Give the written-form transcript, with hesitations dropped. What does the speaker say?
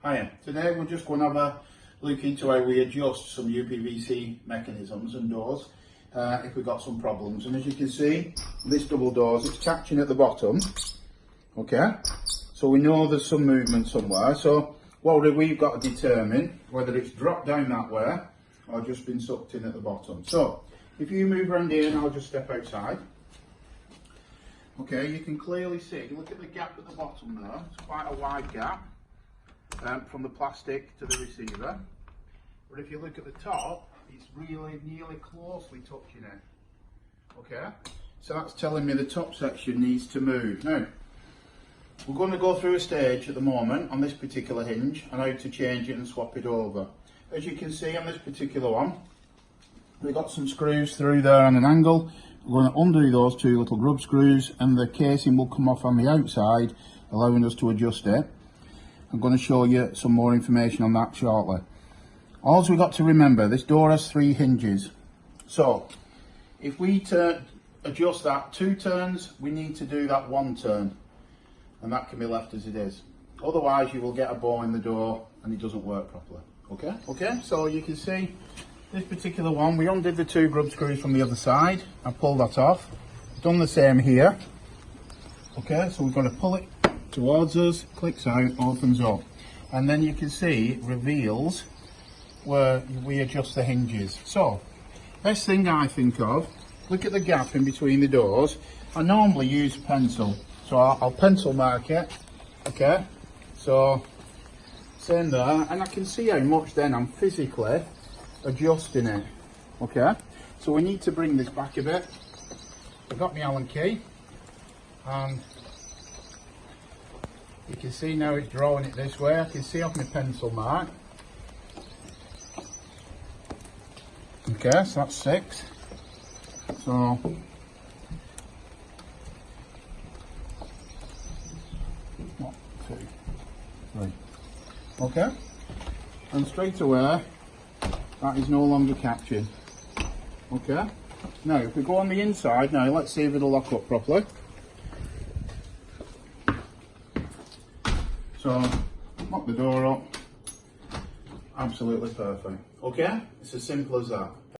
Hiya. Today we're just going to have a look into how we adjust some Upvc mechanisms and doors if we've got some problems. And as you can see, this double doors, it's catching at the bottom. Okay, so we know there's some movement somewhere. So what we've got to determine whether it's dropped down that way or just been sucked in at the bottom. So if you move around here and I'll just step outside. Okay, you can clearly see, look at the gap at the bottom there, it's quite a wide gap from the plastic to the receiver. But if you look at the top, it's really nearly closely touching it. Okay, so that's telling me the top section needs to move. Now, we're going to go through a stage at the moment on this particular hinge and how to change it and swap it over. As you can see on this particular one, we've got some screws through there on an angle. We're going to undo those two little grub screws and the casing will come off on the outside, allowing us to adjust it. I'm going to show you some more information on that shortly. Also, we've got to remember, this door has 3 hinges. So, if we adjust that 2 turns, we need to do that 1 turn. And that can be left as it is. Otherwise, you will get a bow in the door and it doesn't work properly. Okay, so you can see this particular one, we undid the 2 grub screws from the other side. I pulled that off. Done the same here. Okay, so we've got to pull it towards us, clicks out, opens up. And then you can see it reveals where we adjust the hinges. So, best thing I think of, look at the gap in between the doors. I normally use pencil. So I'll pencil mark it. Okay, so same there. And I can see how much then I'm physically adjusting it. Okay, so we need to bring this back a bit. I've got my Allen key and you can see now it's drawing it this way. I can see off my pencil mark. Okay, so that's 6. So 1, 2, 3. Okay, and straight away that is no longer catching. Okay, now if we go on the inside now, let's see if it'll lock up properly. So lock the door up, absolutely perfect. Okay, it's as simple as that.